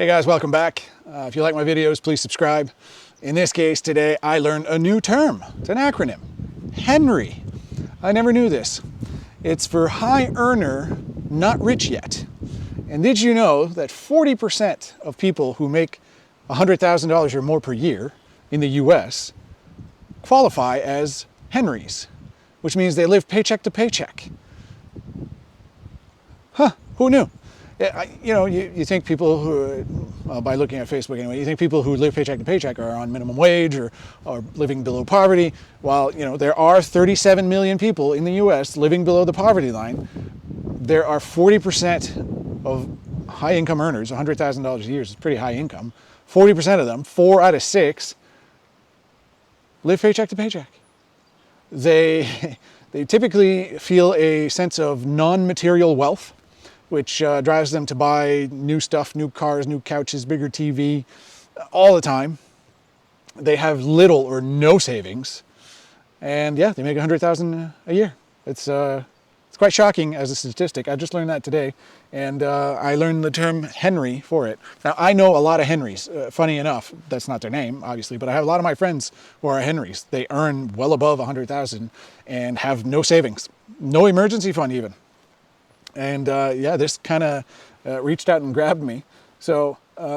Hey guys, welcome back. If you like my videos, please subscribe. In this case today, I learned a new term. It's an acronym, HENRY. I never knew this. It's for high earner, not rich yet. And did you know that 40% of people who make $100,000 or more per year in the US qualify as HENRYs, which means they live paycheck to paycheck. Huh, who knew? You think people who, by looking at Facebook anyway, you think people who live paycheck to paycheck are on minimum wage or living below poverty. While, there are 37 million people in the US living below the poverty line, there are 40% of high income earners, $100,000 a year is pretty high income. 40% of them, 4 out of 6, live paycheck to paycheck. They typically feel a sense of non-material wealth, which drives them to buy new stuff, new cars, new couches, bigger TV, all the time. They have little or no savings, and yeah, they make $100,000 a year. It's quite shocking as a statistic. I just learned that today, and I learned the term Henry for it. Now, I know a lot of Henrys. Funny enough, that's not their name, obviously, but I have a lot of my friends who are Henrys. They earn well above $100,000 and have no savings, no emergency fund even. And yeah, this kind of reached out and grabbed me. So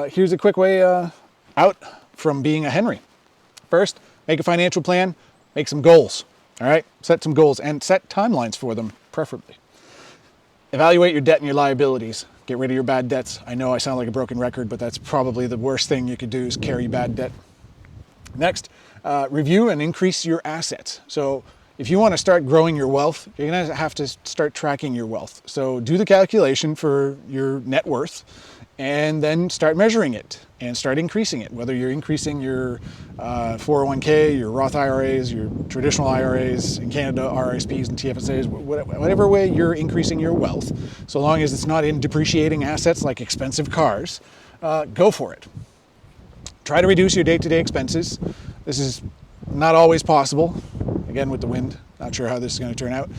here's a quick way out from being a Henry. First, make a financial plan, make some goals, all right? Set some goals and set timelines for them, preferably. Evaluate your debt and your liabilities. Get rid of your bad debts. I know I sound like a broken record, but that's probably the worst thing you could do is carry bad debt. Next, review and increase your assets. So if you want to start growing your wealth, you're going to have to start tracking your wealth. So do the calculation for your net worth and then start measuring it and start increasing it. Whether you're increasing your 401k, your Roth IRAs, your traditional IRAs, in Canada, RRSPs and TFSAs, whatever way you're increasing your wealth, so long as it's not in depreciating assets like expensive cars, go for it. Try to reduce your day-to-day expenses. This is not always possible. Again, with the wind, not sure how this is going to turn out.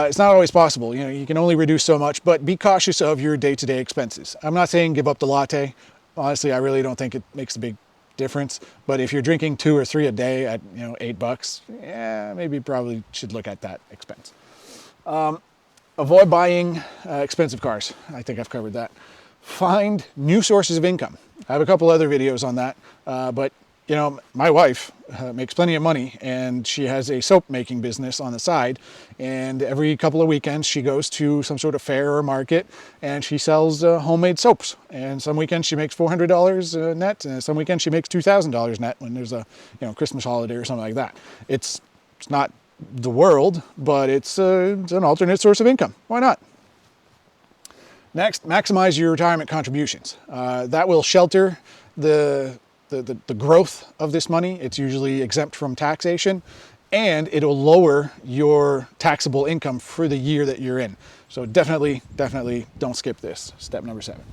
It's not always possible. You can only reduce so much, but be cautious of your day-to-day expenses. I'm not saying give up the latte. Honestly, I really don't think it makes a big difference. But if you're drinking 2 or 3 a day at $8, yeah, maybe probably should look at that expense. Avoid buying expensive cars. I think I've covered that. Find new sources of income. I have a couple other videos on that, but my wife makes plenty of money, and she has a soap making business on the side, and every couple of weekends she goes to some sort of fair or market and she sells homemade soaps, and some weekends she makes $400 net, and some weekends she makes $2,000 net when there's a Christmas holiday or something like that. It's not the world, but it's an alternate source of income. Why not? Next, maximize your retirement contributions. That will shelter the growth of this money. It's usually exempt from taxation, and it'll lower your taxable income for the year that you're in. So definitely don't skip this. Step number 7.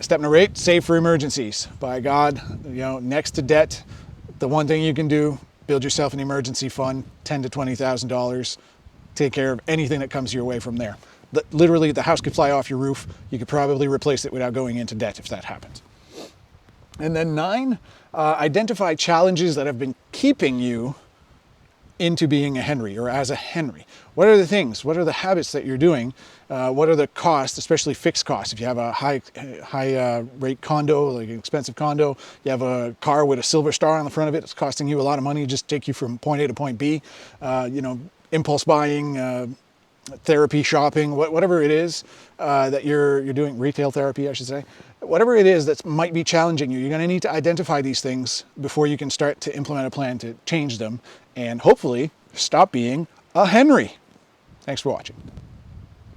Step number 8, save for emergencies. By God, next to debt, the one thing you can do, build yourself an emergency fund, $10,000 to $20,000. Take care of anything that comes your way from there. Literally, the house could fly off your roof. You could probably replace it without going into debt if that happens. And then 9, identify challenges that have been keeping you into being a Henry or as a Henry. What are the things? What are the habits that you're doing? What are the costs, especially fixed costs? If you have a high rate condo, like an expensive condo, you have a car with a silver star on the front of it, it's costing you a lot of money just to take you from point A to point B. Impulse buying, therapy, shopping, whatever it is that you're doing, retail therapy, I should say. Whatever it is that might be challenging you, you're going to need to identify these things before you can start to implement a plan to change them and hopefully stop being a Henry. Thanks for watching.